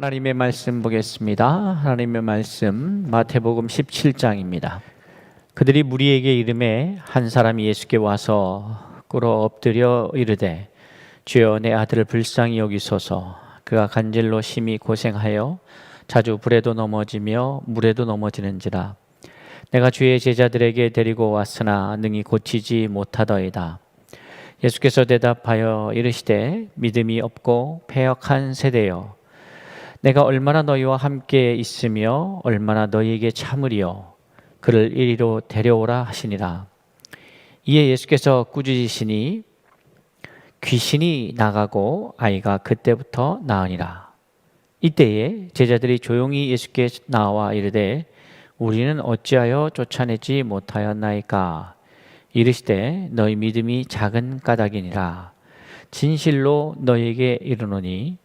하나님의 말씀 보겠습니다. 하나님의 말씀 마태복음 17장입니다. 그들이 무리에게 이르매 한 사람이 예수께 와서 꿇어 엎드려 이르되 주여 내 아들을 불쌍히 여기소서. 그가 간질로 심히 고생하여 자주 불에도 넘어지며 물에도 넘어지는지라. 내가 주의 제자들에게 데리고 왔으나 능히 고치지 못하더이다. 예수께서 대답하여 이르시되 믿음이 없고 패역한 세대여, 내가 얼마나 너희와 함께 있으며 얼마나 너희에게 참으리요. 그를 이리로 데려오라 하시니라. 이에 예수께서 꾸짖으시니 귀신이 나가고 아이가 그때부터 나으니라. 이때에 제자들이 조용히 예수께 나와 이르되 우리는 어찌하여 쫓아내지 못하였나이까. 이르시되 너희 믿음이 작은 까닭이니라. 진실로 너희에게 이르노니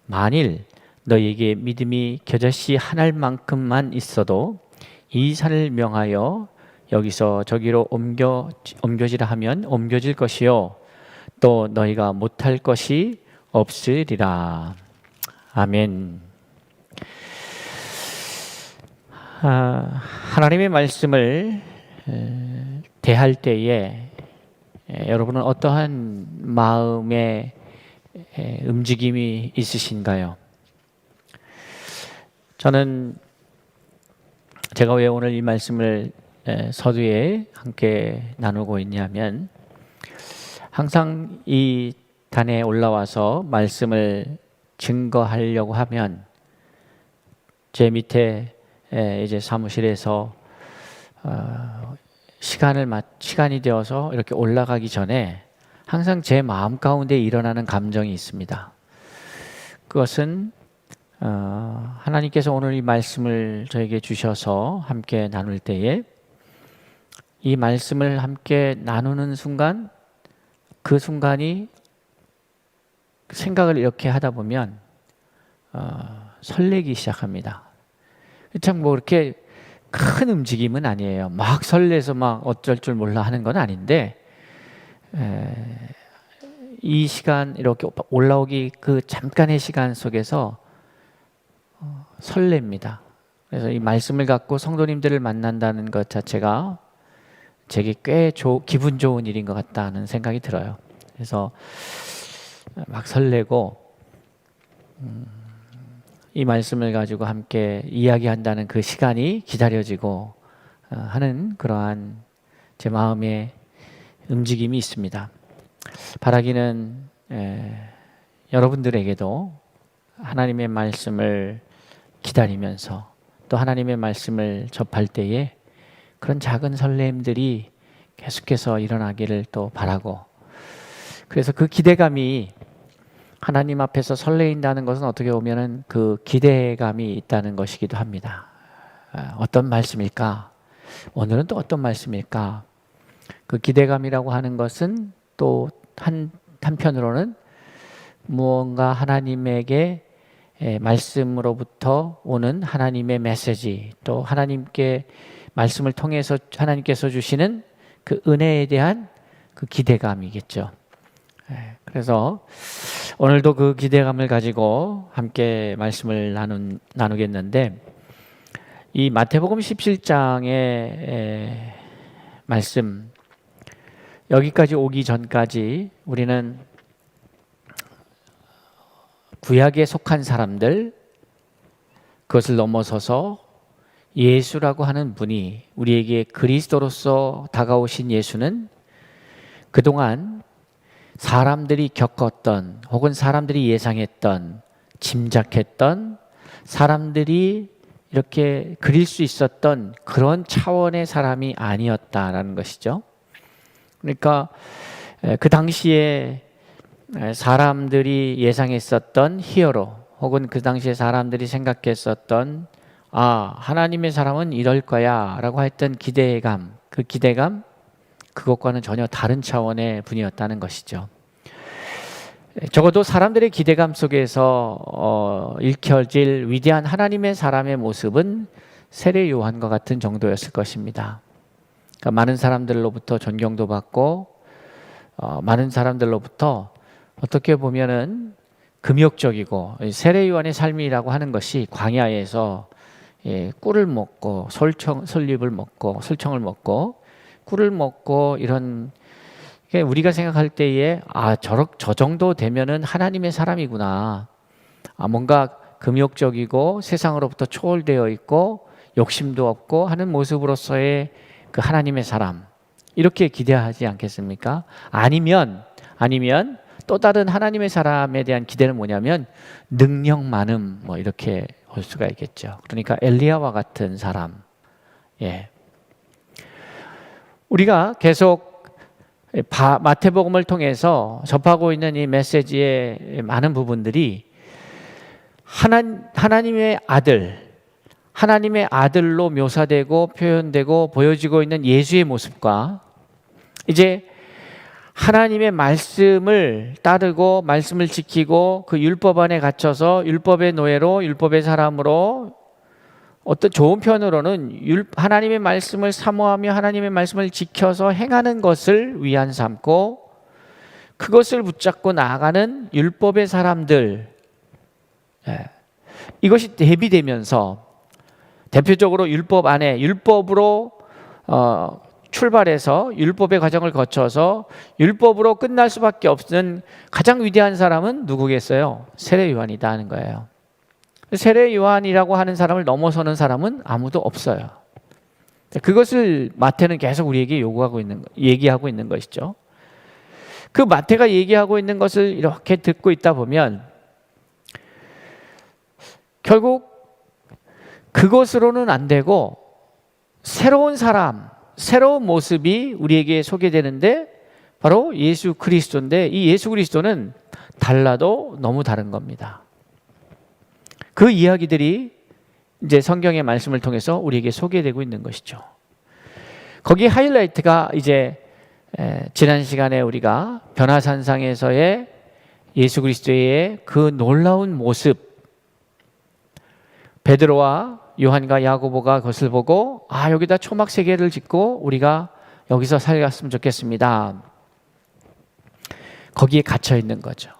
만일 너희에게 믿음이 겨자씨 한 알만큼만 있어도 이 산을 명하여 여기서 저기로 옮겨지라 하면 옮겨질 것이요 또 너희가 못할 것이 없으리라. 아멘. 하나님의 말씀을 대할 때에 여러분은 어떠한 마음의 움직임이 있으신가요? 저는 제가 왜 오늘 이 말씀을 서두에 함께 나누고 있냐면, 항상 이 단에 올라와서 말씀을 증거하려고 하면 제 밑에 이제 사무실에서 시간이 되어서 이렇게 올라가기 전에 항상 제 마음 가운데 일어나는 감정이 있습니다. 그것은 하나님께서 오늘 이 말씀을 저에게 주셔서 함께 나눌 때에 이 말씀을 함께 나누는 순간, 그 순간이 생각을 이렇게 하다 보면 설레기 시작합니다. 참 뭐 이렇게 큰 움직임은 아니에요. 막 설레서 막 어쩔 줄 몰라 하는 건 아닌데, 이 시간 이렇게 올라오기 그 잠깐의 시간 속에서 설렙니다. 그래서 이 말씀을 갖고 성도님들을 만난다는 것 자체가 제게 꽤 기분 좋은 일인 것 같다는 생각이 들어요. 그래서 막 설레고 이 말씀을 가지고 함께 이야기한다는 그 시간이 기다려지고 하는 그러한 제 마음의 움직임이 있습니다. 바라기는 여러분들에게도 하나님의 말씀을 기다리면서 또 하나님의 말씀을 접할 때에 그런 작은 설렘들이 계속해서 일어나기를 또 바라고, 그래서 그 기대감이 하나님 앞에서 설레인다는 것은 어떻게 보면은 그 기대감이 있다는 것이기도 합니다. 어떤 말씀일까? 오늘은 또 어떤 말씀일까? 그 기대감이라고 하는 것은 또 한편으로는 무언가 하나님에게 말씀으로부터 오는 하나님의 메시지, 또 하나님께 말씀을 통해서 하나님께서 주시는 그 은혜에 대한 그 기대감이겠죠. 그래서 오늘도 그 기대감을 가지고 함께 말씀을 나누겠는데, 이 마태복음 17장의 말씀, 여기까지 오기 전까지 우리는 구약에 속한 사람들, 그것을 넘어서서 예수라고 하는 분이, 우리에게 그리스도로서 다가오신 예수는 그동안 사람들이 겪었던 혹은 사람들이 예상했던, 짐작했던, 사람들이 이렇게 그릴 수 있었던 그런 차원의 사람이 아니었다라는 것이죠. 그러니까 그 당시에 사람들이 예상했었던 히어로, 혹은 그 당시에 사람들이 생각했었던 하나님의 사람은 이럴 거야 라고 했던 기대감, 그 기대감, 그것과는 전혀 다른 차원의 분이었다는 것이죠. 적어도 사람들의 기대감 속에서 읽혀질 위대한 하나님의 사람의 모습은 세례 요한과 같은 정도였을 것입니다. 그러니까 많은 사람들로부터 존경도 받고 많은 사람들로부터 어떻게 보면은 금욕적이고 세례 요한의 삶이라고 하는 것이 광야에서 꿀을 먹고 솔잎을 먹고 솔청을 먹고 꿀을 먹고 이런 우리가 생각할 때에 저 정도 되면은 하나님의 사람이구나. 뭔가 금욕적이고 세상으로부터 초월되어 있고 욕심도 없고 하는 모습으로서의 그 하나님의 사람 이렇게 기대하지 않겠습니까? 아니면 또 다른 하나님의 사람에 대한 기대는 뭐냐면 능력 많음 뭐 이렇게 볼 수가 있겠죠. 그러니까 엘리야와 같은 사람. 우리가 계속 마태복음을 통해서 접하고 있는 이 메시지의 많은 부분들이 하나님의 아들로 묘사되고 표현되고 보여지고 있는 예수의 모습과 이제 하나님의 말씀을 따르고 말씀을 지키고 그 율법 안에 갇혀서 율법의 노예로 율법의 사람으로 어떤 좋은 편으로는 하나님의 말씀을 사모하며 하나님의 말씀을 지켜서 행하는 것을 위안 삼고 그것을 붙잡고 나아가는 율법의 사람들 이것이 대비되면서 대표적으로 율법 안에 율법으로 출발해서 율법의 과정을 거쳐서 율법으로 끝날 수밖에 없는 가장 위대한 사람은 누구겠어요? 세례 요한이다 하는 거예요. 세례 요한이라고 하는 사람을 넘어서는 사람은 아무도 없어요. 그것을 마태는 계속 우리에게 얘기하고 있는 것이죠. 그 마태가 얘기하고 있는 것을 이렇게 듣고 있다 보면 결국 그것으로는 안 되고 새로운 사람, 새로운 모습이 우리에게 소개되는데 바로 예수 그리스도인데 이 예수 그리스도는 달라도 너무 다른 겁니다. 그 이야기들이 이제 성경의 말씀을 통해서 우리에게 소개되고 있는 것이죠. 거기 하이라이트가 이제 지난 시간에 우리가 변화산상에서의 예수 그리스도의 그 놀라운 모습 베드로와 요한과 야고보가 그것을 보고 여기다 초막 3개를 짓고 우리가 여기서 살았으면 좋겠습니다. 거기에 갇혀 있는 거죠.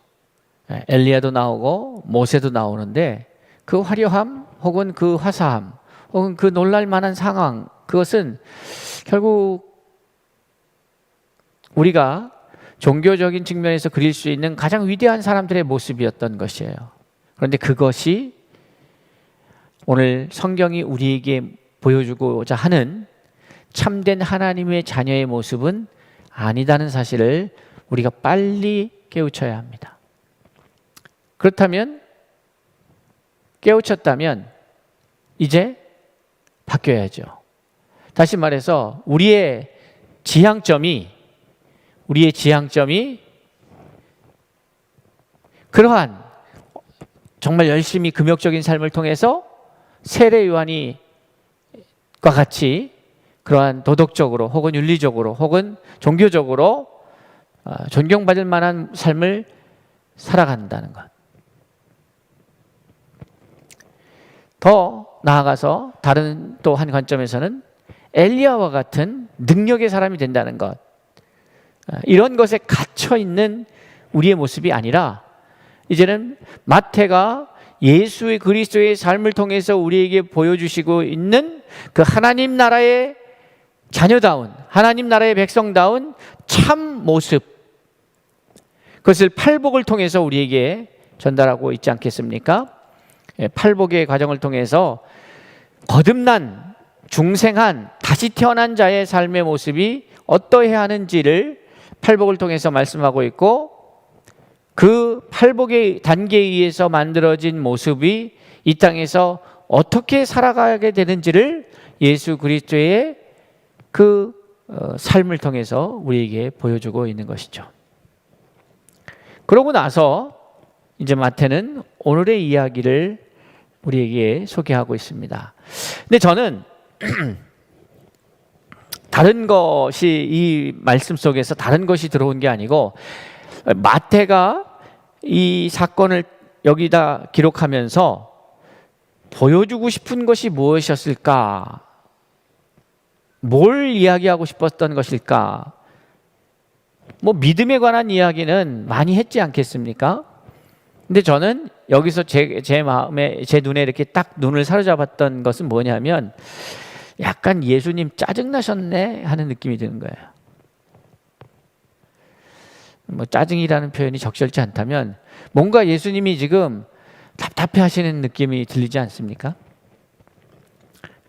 엘리야도 나오고 모세도 나오는데 그 화려함 혹은 그 화사함 혹은 그 놀랄만한 상황 그것은 결국 우리가 종교적인 측면에서 그릴 수 있는 가장 위대한 사람들의 모습이었던 것이에요. 그런데 그것이 오늘 성경이 우리에게 보여주고자 하는 참된 하나님의 자녀의 모습은 아니다는 사실을 우리가 빨리 깨우쳐야 합니다. 그렇다면 깨우쳤다면 이제 바뀌어야죠. 다시 말해서 우리의 지향점이 그러한 정말 열심히 금욕적인 삶을 통해서 세례 요한과 같이 그러한 도덕적으로 혹은 윤리적으로 혹은 종교적으로 존경받을 만한 삶을 살아간다는 것. 더 나아가서 다른 또 한 관점에서는 엘리야와 같은 능력의 사람이 된다는 것. 이런 것에 갇혀 있는 우리의 모습이 아니라 이제는 마태가 예수의 그리스도의 삶을 통해서 우리에게 보여주시고 있는 그 하나님 나라의 자녀다운 하나님 나라의 백성다운 참 모습 그것을 팔복을 통해서 우리에게 전달하고 있지 않겠습니까? 팔복의 과정을 통해서 거듭난 중생한 다시 태어난 자의 삶의 모습이 어떠해야 하는지를 팔복을 통해서 말씀하고 있고 그 팔복의 단계에 의해서 만들어진 모습이 이 땅에서 어떻게 살아가게 되는지를 예수 그리스도의 그 삶을 통해서 우리에게 보여주고 있는 것이죠. 그러고 나서 이제 마태는 오늘의 이야기를 우리에게 소개하고 있습니다. 근데 저는 다른 것이 이 말씀 속에서 다른 것이 들어온 게 아니고 마태가 이 사건을 여기다 기록하면서 보여주고 싶은 것이 무엇이었을까? 뭘 이야기하고 싶었던 것일까? 믿음에 관한 이야기는 많이 했지 않겠습니까? 근데 저는 여기서 제 마음에, 제 눈에 이렇게 딱 눈을 사로잡았던 것은 뭐냐면 약간 예수님 짜증나셨네 하는 느낌이 드는 거예요. 뭐 짜증이라는 표현이 적절치 않다면 뭔가 예수님이 지금 답답해 하시는 느낌이 들리지 않습니까?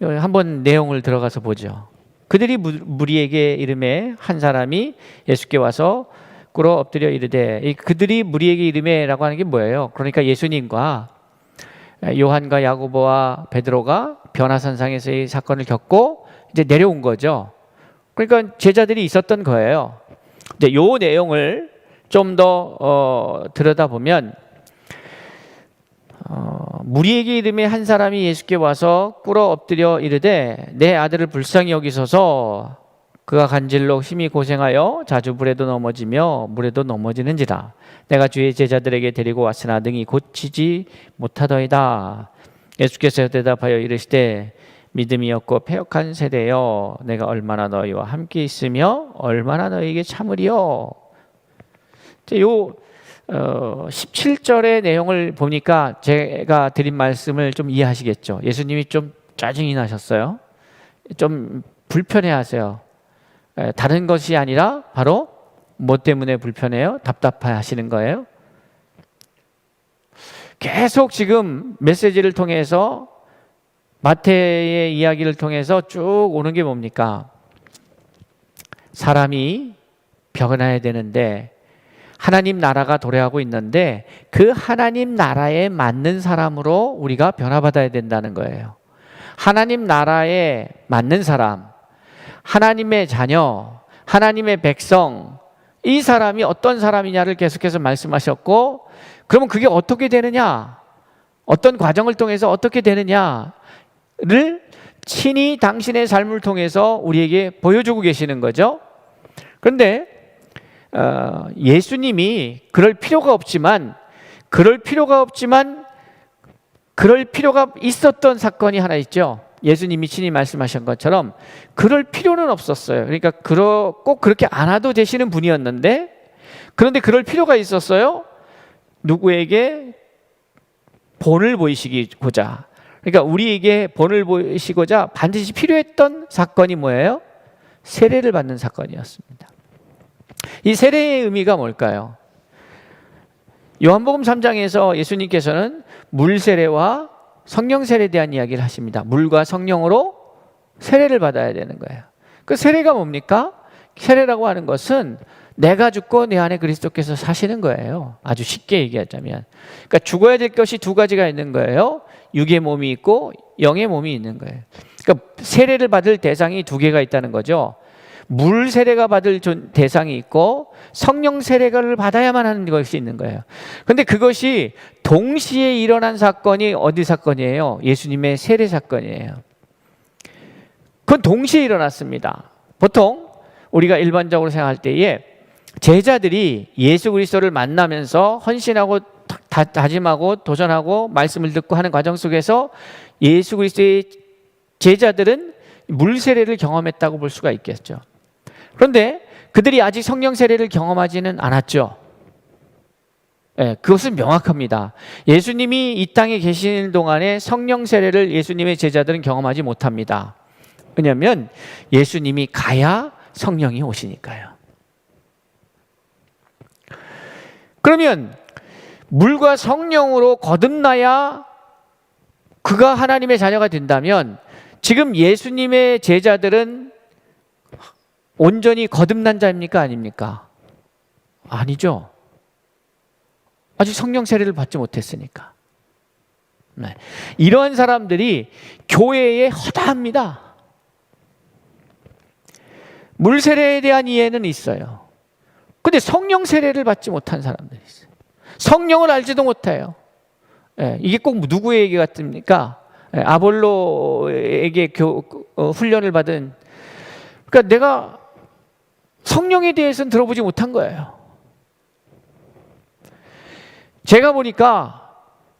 한번 내용을 들어가서 보죠. 그들이 무리에게 이르매 한 사람이 예수께 와서 꿇어 엎드려 이르되, 그들이 무리에게 이르매라고 하는 게 뭐예요? 그러니까 예수님과 요한과 야고보와 베드로가 변화산상에서 이 사건을 겪고 이제 내려온 거죠. 그러니까 제자들이 있었던 거예요. 근데 요 내용을 좀 더 들여다보면 무리에게 이르매 한 사람이 예수께 와서 꿇어 엎드려 이르되 내 아들을 불쌍히 여기소서, 그가 간질로 심히 고생하여 자주 불에도 넘어지며 물에도 넘어지는지라. 내가 주의 제자들에게 데리고 왔으나 능히 고치지 못하더이다. 예수께서 대답하여 이르시되 믿음이 없고 패역한 세대여, 내가 얼마나 너희와 함께 있으며 얼마나 너희에게 참으리요. 요 17절의 내용을 보니까 제가 드린 말씀을 좀 이해하시겠죠. 예수님이 좀 짜증이 나셨어요. 좀 불편해하세요. 다른 것이 아니라 바로 뭐 때문에 불편해요? 답답해 하시는 거예요. 계속 지금 메시지를 통해서, 마태의 이야기를 통해서 쭉 오는 게 뭡니까? 사람이 변화해야 되는데 하나님 나라가 도래하고 있는데 그 하나님 나라에 맞는 사람으로 우리가 변화받아야 된다는 거예요. 하나님 나라에 맞는 사람, 하나님의 자녀, 하나님의 백성, 이 사람이 어떤 사람이냐를 계속해서 말씀하셨고, 그러면 그게 어떻게 되느냐, 어떤 과정을 통해서 어떻게 되느냐를 친히 당신의 삶을 통해서 우리에게 보여주고 계시는 거죠. 그런데 예수님이 그럴 필요가 있었던 사건이 하나 있죠. 예수님이 친히 말씀하신 것처럼 그럴 필요는 없었어요. 그러니까 꼭 그렇게 안 와도 되시는 분이었는데, 그런데 그럴 필요가 있었어요. 누구에게? 본을 보이시고자. 그러니까 우리에게 본을 보이시고자 반드시 필요했던 사건이 뭐예요? 세례를 받는 사건이었습니다. 이 세례의 의미가 뭘까요? 요한복음 3장에서 예수님께서는 물 세례와 성령 세례에 대한 이야기를 하십니다. 물과 성령으로 세례를 받아야 되는 거예요. 그 세례가 뭡니까? 세례라고 하는 것은 내가 죽고 내 안에 그리스도께서 사시는 거예요. 아주 쉽게 얘기하자면. 그러니까 죽어야 될 것이 두 가지가 있는 거예요. 육의 몸이 있고 영의 몸이 있는 거예요. 그러니까 세례를 받을 대상이 두 개가 있다는 거죠. 물 세례가 받을 대상이 있고 성령 세례를 받아야만 하는 것이 있는 거예요. 그런데 그것이 동시에 일어난 사건이 어디 사건이에요? 예수님의 세례 사건이에요. 그건 동시에 일어났습니다. 보통 우리가 일반적으로 생각할 때에 제자들이 예수 그리스도를 만나면서 헌신하고 다짐하고 도전하고 말씀을 듣고 하는 과정 속에서 예수 그리스도의 제자들은 물 세례를 경험했다고 볼 수가 있겠죠. 그런데 그들이 아직 성령 세례를 경험하지는 않았죠. 네, 그것은 명확합니다. 예수님이 이 땅에 계시는 동안에 성령 세례를 예수님의 제자들은 경험하지 못합니다. 왜냐하면 예수님이 가야 성령이 오시니까요. 그러면 물과 성령으로 거듭나야 그가 하나님의 자녀가 된다면 지금 예수님의 제자들은 온전히 거듭난 자입니까? 아닙니까? 아니죠. 아직 성령 세례를 받지 못했으니까. 네. 이러한 사람들이 교회에 허다합니다. 물 세례에 대한 이해는 있어요. 근데 성령 세례를 받지 못한 사람들이 있어요. 성령을 알지도 못해요. 이게 꼭 누구의 얘기 같습니까? 아볼로에게 훈련을 받은, 그러니까 내가 성령에 대해서는 들어보지 못한 거예요. 제가 보니까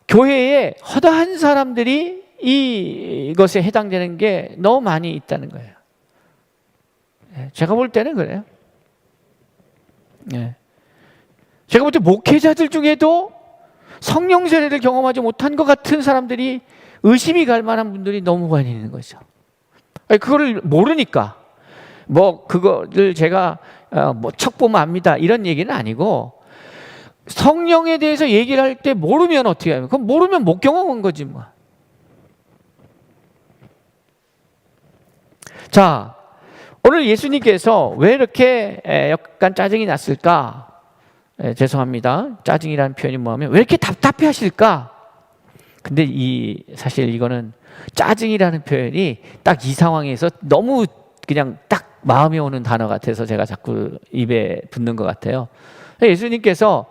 교회에 허다한 사람들이 이것에 해당되는 게 너무 많이 있다는 거예요. 제가 볼 때는 그래요. 제가 볼 때 목회자들 중에도 성령 세례를 경험하지 못한 것 같은 사람들이, 의심이 갈 만한 분들이 너무 많이 있는 거죠. 아니, 그거를 모르니까 뭐 그거를 제가 뭐 척보면 압니다 이런 얘기는 아니고, 성령에 대해서 얘기를 할 때 모르면 어떻게 하면, 그럼 모르면 못 경험한 거지 뭐. 자, 오늘 예수님께서 왜 이렇게 약간 짜증이 났을까? 죄송합니다. 짜증이라는 표현이 뭐냐면 왜 이렇게 답답해 하실까? 근데 사실 이거는 짜증이라는 표현이 딱 이 상황에서 너무 그냥 딱 마음에 오는 단어 같아서 제가 자꾸 입에 붙는 것 같아요. 예수님께서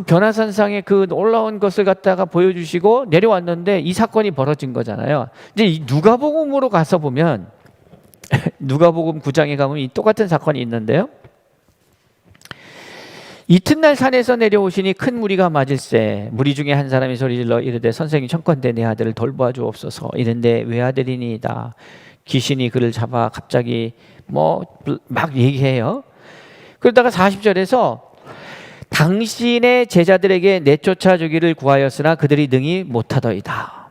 변화산상에 그 놀라운 것을 갖다가 보여주시고 내려왔는데 이 사건이 벌어진 거잖아요. 이제 이 누가복음으로 가서 보면 누가복음 9장에 가면 이 똑같은 사건이 있는데요. 이튿날 산에서 내려오시니 큰 무리가 맞을세. 무리 중에 한 사람이 소리질러 이르되 선생님 청컨대 내 아들을 돌보아 주옵소서. 이른데 외아들이니이다. 귀신이 그를 잡아 갑자기 뭐 막 얘기해요. 그러다가 40절에서 당신의 제자들에게 내쫓아 주기를 구하였으나 그들이 능히 못하더이다.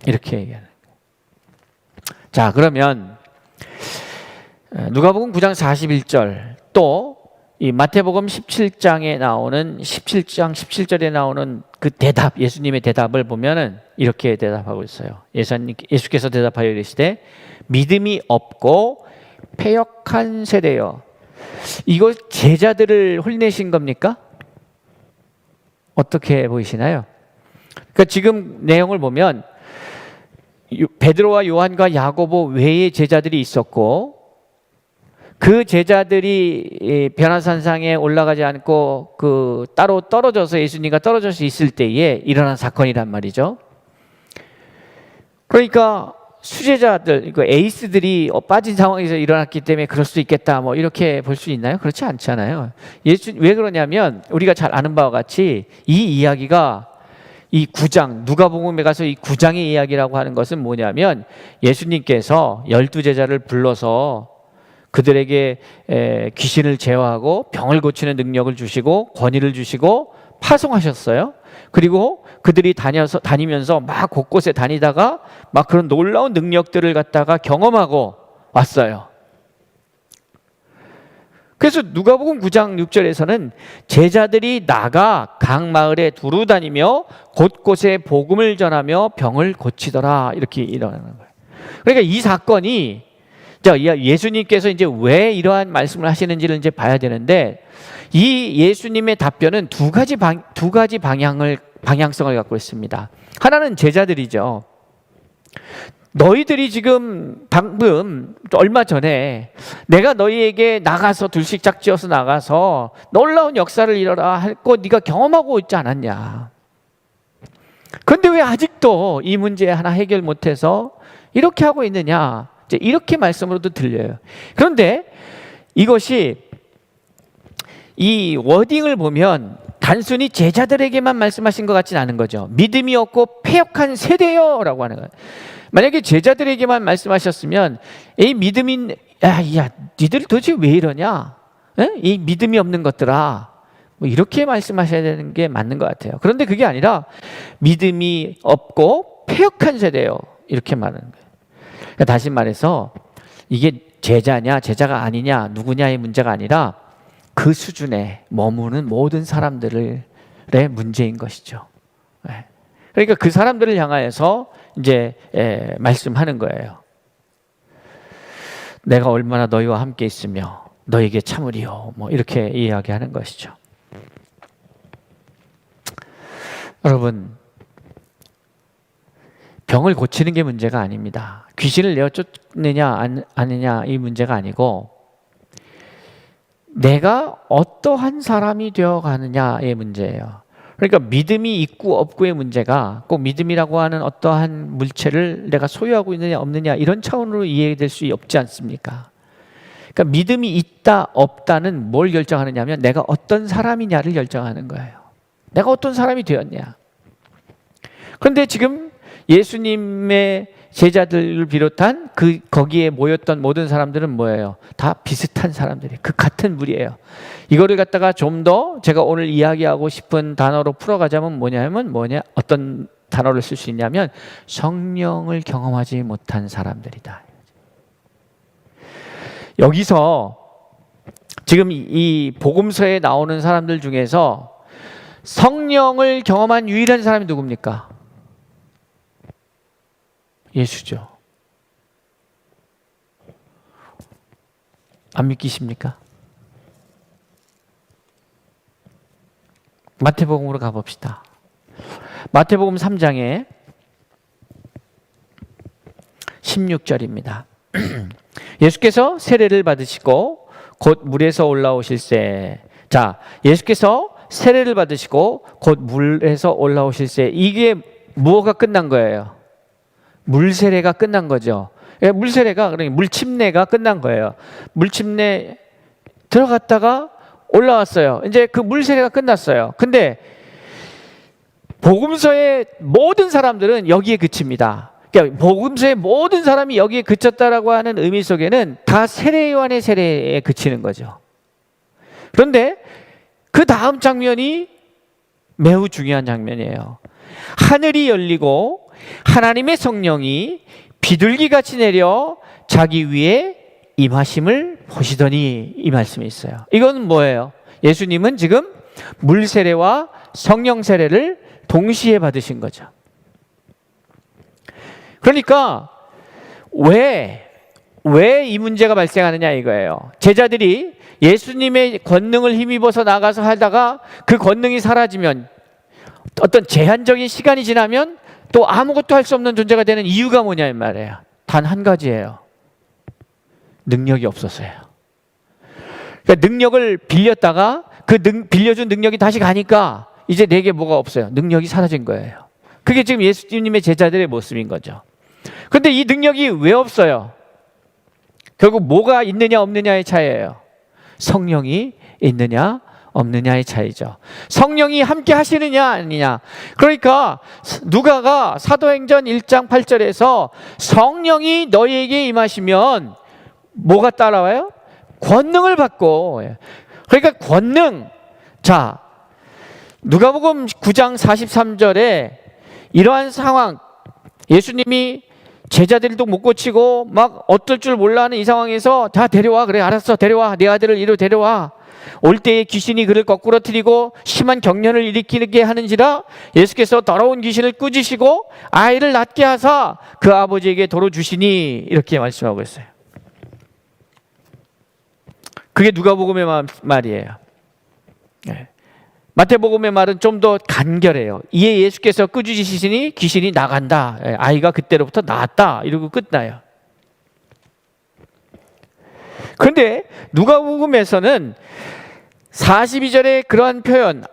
이렇게 얘기하는 거예요. 자, 그러면 누가복음 9장 41절 또 이 마태복음 17장에 나오는 17장 17절에 나오는 그 대답, 예수님의 대답을 보면은 이렇게 대답하고 있어요. 예수께서 대답하여 이르시되 믿음이 없고 패역한 세대여. 이거 제자들을 홀내신 겁니까? 어떻게 보이시나요? 그러니까 지금 내용을 보면 베드로와 요한과 야고보 외에 제자들이 있었고, 그 제자들이 변화산상에 올라가지 않고 그 따로 떨어져서 예수님과 떨어져서 있을 때에 일어난 사건이란 말이죠. 그러니까 수제자들, 에이스들이 빠진 상황에서 일어났기 때문에 그럴 수 있겠다, 뭐 이렇게 볼 수 있나요? 그렇지 않잖아요. 왜 그러냐면 우리가 잘 아는 바와 같이 이 이야기가 이 9장, 누가복음에 가서 이 9장의 이야기라고 하는 것은 뭐냐면 예수님께서 12제자를 불러서 그들에게 귀신을 제어하고 병을 고치는 능력을 주시고 권위를 주시고 파송하셨어요. 그리고 그들이 다니면서 막 곳곳에 다니다가 막 그런 놀라운 능력들을 갖다가 경험하고 왔어요. 그래서 누가복음 9장 6절에서는 제자들이 나가 각 마을에 두루 다니며 곳곳에 복음을 전하며 병을 고치더라, 이렇게 일어나는 거예요. 그러니까 이 사건이, 자, 예수님께서 이제 왜 이러한 말씀을 하시는지를 이제 봐야 되는데, 이 예수님의 답변은 두 가지 방향성을 갖고 있습니다. 하나는 제자들이죠. 너희들이 지금 방금 얼마 전에 내가 너희에게 나가서 둘씩 짝지어서 나가서 놀라운 역사를 이뤄라 할 거 네가 경험하고 있지 않았냐. 그런데 왜 아직도 이 문제 하나 해결 못해서 이렇게 하고 있느냐, 이렇게 말씀으로도 들려요. 그런데 이것이 이 워딩을 보면 단순히 제자들에게만 말씀하신 것 같지는 않은 거죠. 믿음이 없고 패역한 세대요 라고 하는 거예요. 만약에 제자들에게만 말씀하셨으면 이 믿음인, 야 니들 도대체 왜 이러냐, 이 믿음이 없는 것들아, 뭐 이렇게 말씀하셔야 되는 게 맞는 것 같아요. 그런데 그게 아니라 믿음이 없고 패역한 세대요, 이렇게 말하는 거예요. 그러니까 다시 말해서 이게 제자냐 제자가 아니냐 누구냐의 문제가 아니라 그 수준에 머무는 모든 사람들의 문제인 것이죠. 그러니까 그 사람들을 향하여서 이제 말씀하는 거예요. 내가 얼마나 너희와 함께 있으며 너에게 참으리요, 뭐 이렇게 이야기하는 것이죠. 여러분, 병을 고치는 게 문제가 아닙니다. 귀신을 내어쫓느냐 아니냐 이 문제가 아니고 내가 어떠한 사람이 되어가느냐의 문제예요. 그러니까 믿음이 있고 없고의 문제가 꼭 믿음이라고 하는 어떠한 물체를 내가 소유하고 있느냐 없느냐 이런 차원으로 이해될 수 없지 않습니까? 그러니까 믿음이 있다 없다는 뭘 결정하느냐면 내가 어떤 사람이냐를 결정하는 거예요. 내가 어떤 사람이 되었냐. 그런데 지금 예수님의 제자들을 비롯한 거기에 모였던 모든 사람들은 뭐예요? 다 비슷한 사람들이에요. 그 같은 무리예요. 이거를 갖다가 좀 더 제가 오늘 이야기하고 싶은 단어로 풀어가자면 어떤 단어를 쓸 수 있냐면 성령을 경험하지 못한 사람들이다. 여기서 지금 이 복음서에 나오는 사람들 중에서 성령을 경험한 유일한 사람이 누굽니까? 예수죠. 안 믿기십니까? 마태복음으로 가봅시다. 마태복음 3장에 16절입니다. 예수께서 세례를 받으시고 곧 물에서 올라오실세. 자, 예수께서 세례를 받으시고 곧 물에서 올라오실세. 이게 뭐가 끝난 거예요? 물세례가 끝난 거죠. 물세례가 그러니까 물침례가 끝난 거예요. 물침례 들어갔다가 올라왔어요. 이제 그 물세례가 끝났어요. 근데 복음서의 모든 사람들은 여기에 그칩니다. 그러니까 복음서의 모든 사람이 여기에 그쳤다라고 하는 의미 속에는 다 세례 요한의 세례에 그치는 거죠. 그런데 그 다음 장면이 매우 중요한 장면이에요. 하늘이 열리고 하나님의 성령이 비둘기같이 내려 자기 위에 임하심을 보시더니, 이 말씀이 있어요. 이건 뭐예요? 예수님은 지금 물 세례와 성령 세례를 동시에 받으신 거죠. 그러니까 왜 이 문제가 발생하느냐 이거예요. 제자들이 예수님의 권능을 힘입어서 나가서 하다가 그 권능이 사라지면, 어떤 제한적인 시간이 지나면 또 아무것도 할 수 없는 존재가 되는 이유가 뭐냐 이 말이에요. 단 한 가지예요. 능력이 없었어요. 그러니까 능력을 빌렸다가 빌려준 능력이 다시 가니까 이제 내게 뭐가 없어요. 능력이 사라진 거예요. 그게 지금 예수님의 제자들의 모습인 거죠. 그런데 이 능력이 왜 없어요? 결국 뭐가 있느냐 없느냐의 차이예요. 성령이 있느냐 없느냐의 차이죠. 성령이 함께 하시느냐 아니냐. 그러니까 누가가 사도행전 1장 8절에서 성령이 너희에게 임하시면 뭐가 따라와요? 권능을 받고. 그러니까 권능. 자, 누가복음 9장 43절에 이러한 상황, 예수님이 제자들도 못 고치고 막 어떨 줄 몰라 하는 이 상황에서 다 데려와. 그래, 알았어, 데려와. 내 아들을 이리로 데려와. 올 때에 귀신이 그를 거꾸로 트리고 심한 경련을 일으키게 하는지라 예수께서 더러운 귀신을 꾸짖으시고 아이를 낫게 하사 그 아버지에게 도로 주시니, 이렇게 말씀하고 있어요. 그게 누가복음의 말이에요. 마태복음의 말은 좀 더 간결해요. 이에 예수께서 꾸짖으시니 귀신이 나간다. 아이가 그때로부터 나았다. 이러고 끝나요. 그런데 누가복음에서는 42절에 그러한 표현,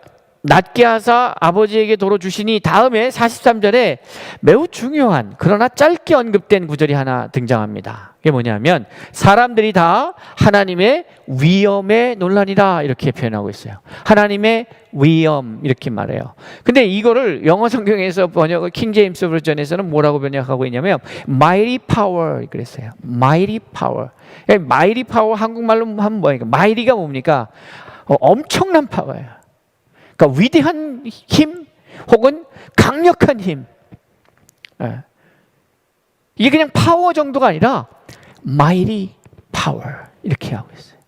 낫게 하사 아버지에게 도로 주시니 다음에 43절에 매우 중요한 그러나 짧게 언급된 구절이 하나 등장합니다. 그게 뭐냐면 사람들이 다 하나님의 위엄에 논란이라, 이렇게 표현하고 있어요. 하나님의 위엄, 이렇게 말해요. 근데 이거를 영어 성경에서 번역을 킹 제임스 버전에서는 뭐라고 번역하고 있냐면 mighty power 그랬어요. mighty power. mighty power 한국말로 하면 뭐예요? mighty가 뭡니까? 엄청난 파워예요. 그러니까 위대한 힘 혹은 강력한 힘. 이게 그냥 파워 정도가 아니라 mighty power, 이렇게 하고 있어요.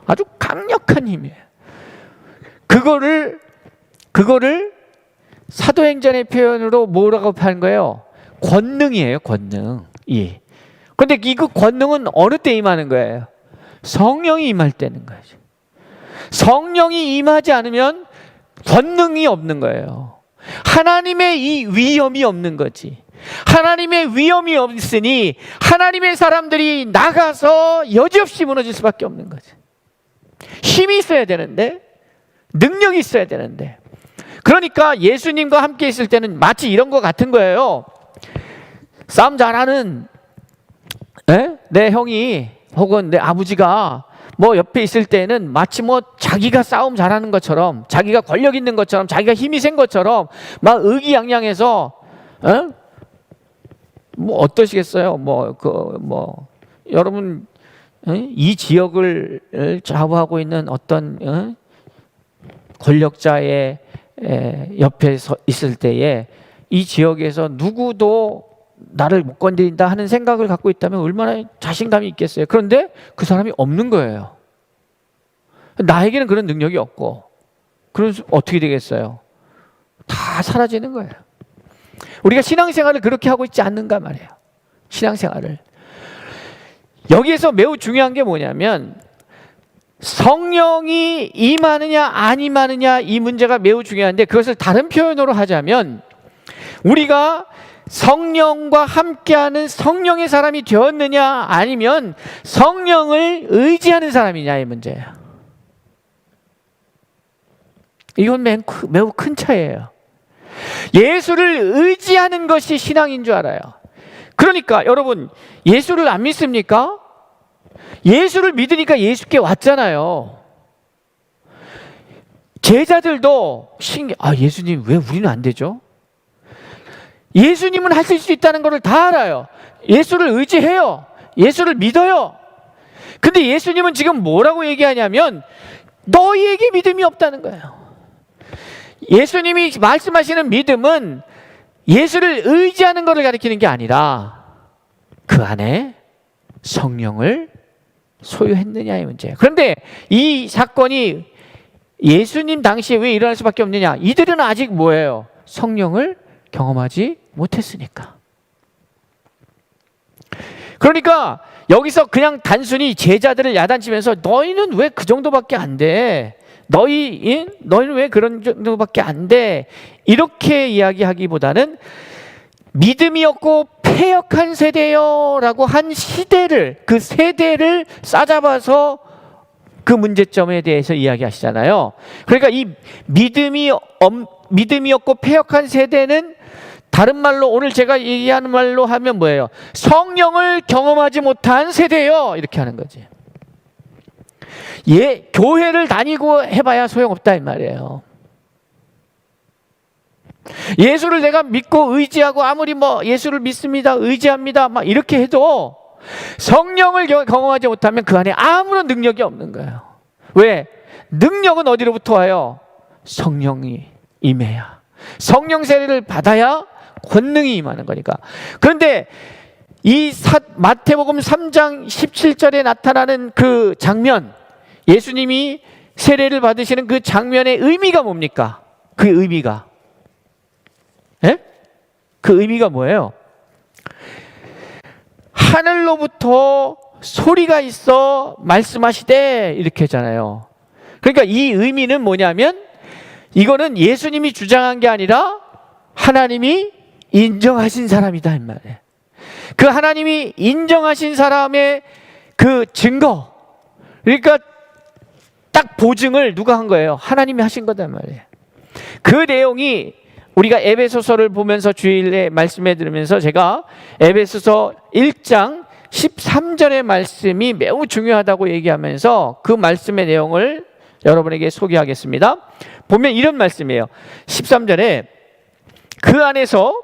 아주 강력한 힘이에요. 그거를 사도행전의 표현으로 뭐라고 하는 거예요? 권능이에요, 권능. 예. 근데 그 권능은 어느 때 임하는 거예요? 성령이 임할 때는 거죠. 성령이 임하지 않으면 권능이 없는 거예요. 하나님의 이 위엄이 없는 거지. 하나님의 위엄이 없으니 하나님의 사람들이 나가서 여지없이 무너질 수밖에 없는 거지. 힘이 있어야 되는데, 능력이 있어야 되는데. 그러니까 예수님과 함께 있을 때는 마치 이런 거 같은 거예요. 싸움 잘하는 내 형이 혹은 내 아버지가 뭐 옆에 있을 때는 마치 뭐 자기가 싸움 잘하는 것처럼, 자기가 권력 있는 것처럼, 자기가 힘이 센 것처럼 막 의기양양해서 뭐 어떠시겠어요? 여러분 이 지역을 좌우하고 있는 어떤 권력자의 옆에 서 있을 때에 이 지역에서 누구도 나를 못 건드린다 하는 생각을 갖고 있다면 얼마나 자신감이 있겠어요. 그런데 그 사람이 없는 거예요. 나에게는 그런 능력이 없고, 그래서 어떻게 되겠어요? 다 사라지는 거예요. 우리가 신앙생활을 그렇게 하고 있지 않는가 말이에요. 신앙생활을. 여기에서 매우 중요한 게 뭐냐면 성령이 임하느냐 안 임하느냐 이 문제가 매우 중요한데, 그것을 다른 표현으로 하자면 우리가 성령과 함께하는 성령의 사람이 되었느냐 아니면 성령을 의지하는 사람이냐 이 문제예요. 이건 매우 큰 차이예요. 예수를 의지하는 것이 신앙인 줄 알아요. 그러니까 여러분, 예수를 안 믿습니까? 예수를 믿으니까 예수께 왔잖아요. 제자들도 예수님 왜 우리는 안 되죠? 예수님은 하실 수 있다는 것을 다 알아요. 예수를 의지해요. 예수를 믿어요. 근데 예수님은 지금 뭐라고 얘기하냐면 너희에게 믿음이 없다는 거예요. 예수님이 말씀하시는 믿음은 예수를 의지하는 것을 가리키는 게 아니라 그 안에 성령을 소유했느냐의 문제예요. 그런데 이 사건이 예수님 당시에 왜 일어날 수밖에 없느냐? 이들은 아직 뭐예요? 성령을 경험하지 못했으니까. 그러니까 여기서 그냥 단순히 제자들을 야단치면서 너희는 왜 그 정도밖에 안 돼? 너희는 왜 그런 정도밖에 안 돼? 이렇게 이야기하기보다는 믿음이 없고 패역한 세대요 라고 한 시대를, 그 세대를 싸잡아서 그 문제점에 대해서 이야기하시잖아요. 그러니까 이 믿음이 없고 패역한 세대는 다른 말로 오늘 제가 얘기하는 말로 하면 뭐예요? 성령을 경험하지 못한 세대요 이렇게 하는 거지. 교회를 다니고 해봐야 소용없다 이 말이에요. 예수를 내가 믿고 의지하고 아무리 예수를 믿습니다, 의지합니다 막 이렇게 해도 성령을 경험하지 못하면 그 안에 아무런 능력이 없는 거예요. 왜? 능력은 어디로부터 와요? 성령이 임해야, 성령 세례를 받아야 권능이 임하는 거니까. 그런데 이 마태복음 3장 17절에 나타나는 그 장면, 예수님이 세례를 받으시는 그 장면의 의미가 뭡니까? 그 의미가 그 의미가 뭐예요? 하늘로부터 소리가 있어 말씀하시되 이렇게 하잖아요. 그러니까 이 의미는 뭐냐면 이거는 예수님이 주장한 게 아니라 하나님이 인정하신 사람이다 이 말이에요. 그 하나님이 인정하신 사람의 그 증거, 그러니까 딱 보증을 누가 한 거예요? 하나님이 하신 거단 말이에요. 그 내용이 우리가 에베소서를 보면서 주일에 말씀해 드리면서 제가 에베소서 1장 13절의 말씀이 매우 중요하다고 얘기하면서 그 말씀의 내용을 여러분에게 소개하겠습니다. 보면 이런 말씀이에요. 13절에 그 안에서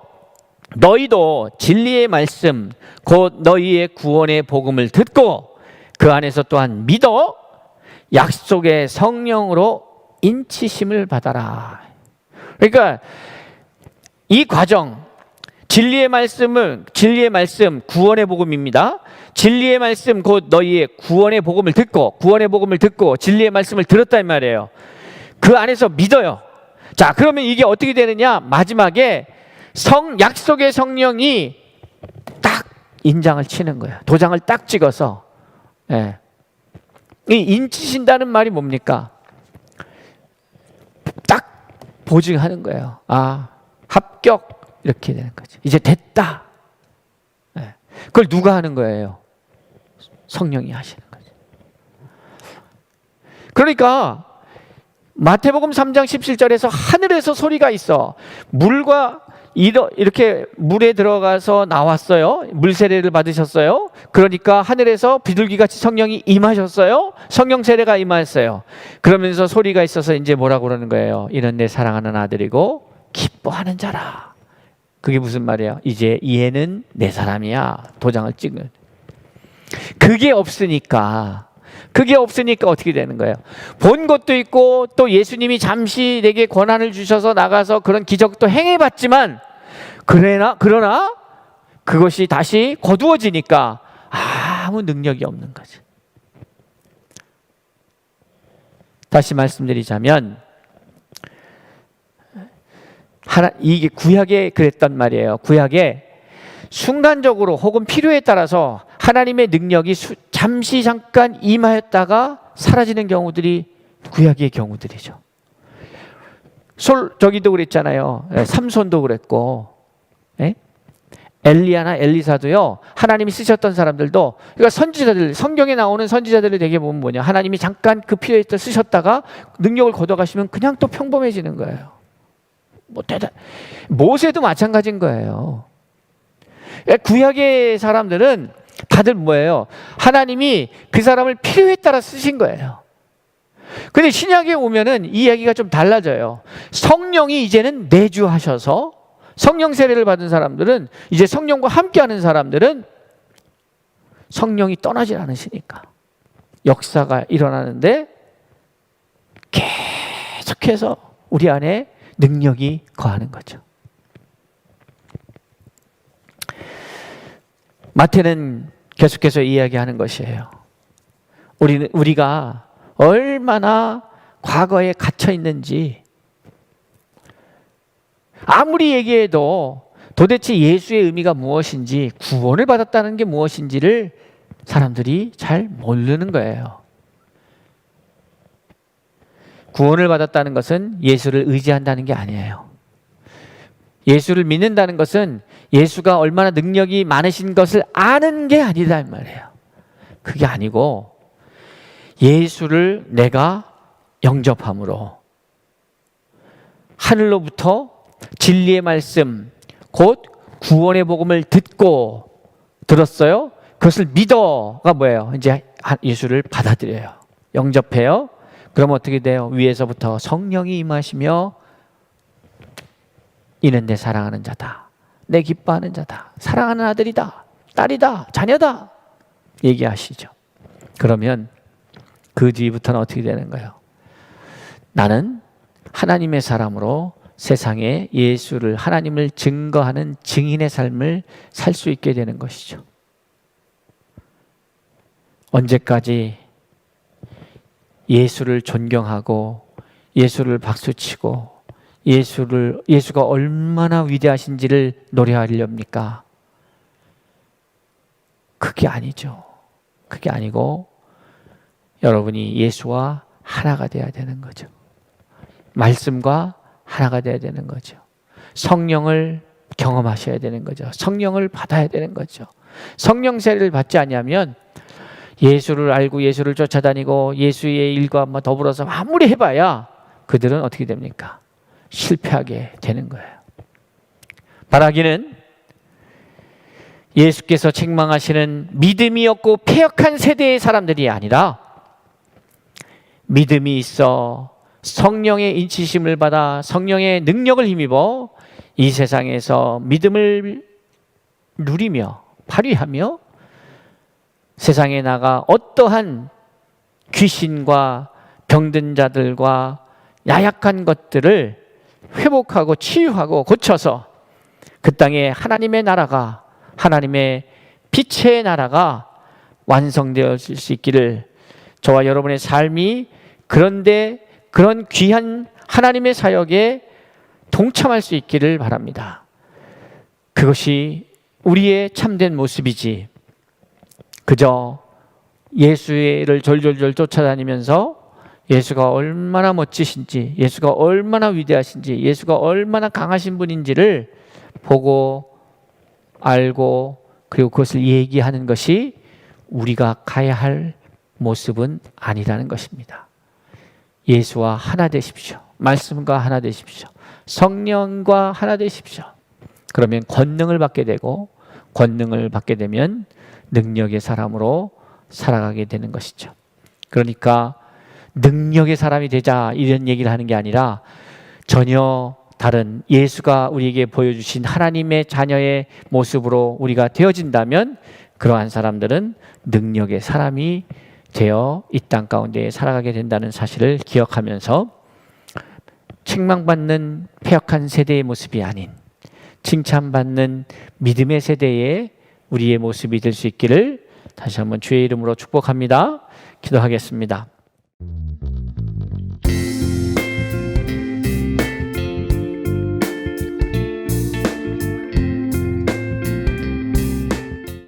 너희도 진리의 말씀 곧 너희의 구원의 복음을 듣고 그 안에서 또한 믿어 약속의 성령으로 인치심을 받아라. 그러니까 이 과정, 진리의 말씀 구원의 복음입니다. 진리의 말씀 곧 너희의 구원의 복음을 듣고 진리의 말씀을 들었단 말이에요. 그 안에서 믿어요. 자, 그러면 이게 어떻게 되느냐? 마지막에 약속의 성령이 딱 인장을 치는 거예요. 도장을 딱 찍어서. 이 인치신다는 말이 뭡니까? 딱 보증하는 거예요. 합격 이렇게 되는 거지. 이제 됐다. 그걸 누가 하는 거예요? 성령이 하시는 거죠. 그러니까 마태복음 3장 17절에서 하늘에서 소리가 있어. 이렇게 물에 들어가서 나왔어요. 물 세례를 받으셨어요. 그러니까 하늘에서 비둘기같이 성령이 임하셨어요. 성령 세례가 임하였어요. 그러면서 소리가 있어서 이제 뭐라고 그러는 거예요? 이는 내 사랑하는 아들이고 기뻐하는 자라. 그게 무슨 말이에요? 이제 얘는 내 사람이야. 도장을 찍는. 그게 없으니까 어떻게 되는 거예요? 본 것도 있고 또 예수님이 잠시 내게 권한을 주셔서 나가서 그런 기적도 행해봤지만 그러나 그것이 다시 거두어지니까 아무 능력이 없는 거죠. 다시 말씀드리자면 이게 구약에 그랬단 말이에요. 구약에 순간적으로 혹은 필요에 따라서 하나님의 능력이 잠시 잠깐 임하였다가 사라지는 경우들이 구약의 경우들이죠. 저기도 그랬잖아요. 삼손도 그랬고, 엘리야나 엘리사도요. 하나님이 쓰셨던 사람들도, 그러니까 선지자들, 성경에 나오는 선지자들을 되게 보면 뭐냐, 하나님이 잠깐 그 필요에 따라 쓰셨다가 능력을 걷어가시면 그냥 또 평범해지는 거예요. 모세도 마찬가지인 거예요. 구약의 사람들은 다들 뭐예요? 하나님이 그 사람을 필요에 따라 쓰신 거예요. 근데 신약에 오면은 이 이야기가 좀 달라져요. 성령이 이제는 내주하셔서 성령 세례를 받은 사람들은, 이제 성령과 함께하는 사람들은 성령이 떠나질 않으시니까 역사가 일어나는데 계속해서 우리 안에 능력이 거하는 거죠. 마태는 계속해서 이야기하는 것이에요. 우리가 얼마나 과거에 갇혀 있는지, 아무리 얘기해도 도대체 예수의 의미가 무엇인지, 구원을 받았다는 게 무엇인지를 사람들이 잘 모르는 거예요. 구원을 받았다는 것은 예수를 의지한다는 게 아니에요. 예수를 믿는다는 것은 예수가 얼마나 능력이 많으신 것을 아는 게 아니다 이 말이에요. 그게 아니고 예수를 내가 영접함으로 하늘로부터 진리의 말씀, 곧 구원의 복음을 들었어요. 그것을 믿어가 뭐예요? 이제 예수를 받아들여요. 영접해요. 그럼 어떻게 돼요? 위에서부터 성령이 임하시며 이는 내 사랑하는 자다, 내 기뻐하는 자다, 사랑하는 아들이다, 딸이다, 자녀다 얘기하시죠. 그러면 그 뒤부터는 어떻게 되는 거예요? 나는 하나님의 사람으로 세상에 예수를, 하나님을 증거하는 증인의 삶을 살 수 있게 되는 것이죠. 언제까지 예수를 존경하고 예수를 박수치고 예수가 얼마나 위대하신지를 노래하렵니까? 그게 아니죠. 그게 아니고 여러분이 예수와 하나가 되어야 되는 거죠. 말씀과 하나가 되어야 되는 거죠. 성령을 경험하셔야 되는 거죠. 성령을 받아야 되는 거죠. 성령 세례를 받지 않으면 예수를 알고 예수를 쫓아다니고 예수의 일과 더불어서 아무리 해봐야 그들은 어떻게 됩니까? 실패하게 되는 거예요. 바라기는 예수께서 책망하시는 믿음이 없고 패역한 세대의 사람들이 아니라 믿음이 있어 성령의 인치심을 받아 성령의 능력을 힘입어 이 세상에서 믿음을 누리며 발휘하며 세상에 나가 어떠한 귀신과 병든 자들과 야약한 것들을 회복하고 치유하고 고쳐서 그 땅에 하나님의 나라가, 하나님의 빛의 나라가 완성되어질 수 있기를, 저와 여러분의 삶이 그런데 그런 귀한 하나님의 사역에 동참할 수 있기를 바랍니다. 그것이 우리의 참된 모습이지, 그저 예수를 졸졸졸 쫓아다니면서 예수가 얼마나 멋지신지, 예수가 얼마나 위대하신지, 예수가 얼마나 강하신 분인지를 보고 알고 그리고 그것을 얘기하는 것이 우리가 가야 할 모습은 아니라는 것입니다. 예수와 하나 되십시오. 말씀과 하나 되십시오. 성령과 하나 되십시오. 그러면 권능을 받게 되고, 권능을 받게 되면 능력의 사람으로 살아가게 되는 것이죠. 그러니까 능력의 사람이 되자 이런 얘기를 하는 게 아니라 전혀 다른 예수가 우리에게 보여주신 하나님의 자녀의 모습으로 우리가 되어진다면 그러한 사람들은 능력의 사람이 되어 이 땅 가운데 살아가게 된다는 사실을 기억하면서 책망받는 패역한 세대의 모습이 아닌 칭찬받는 믿음의 세대의 우리의 모습이 될 수 있기를 다시 한번 주의 이름으로 축복합니다. 기도하겠습니다.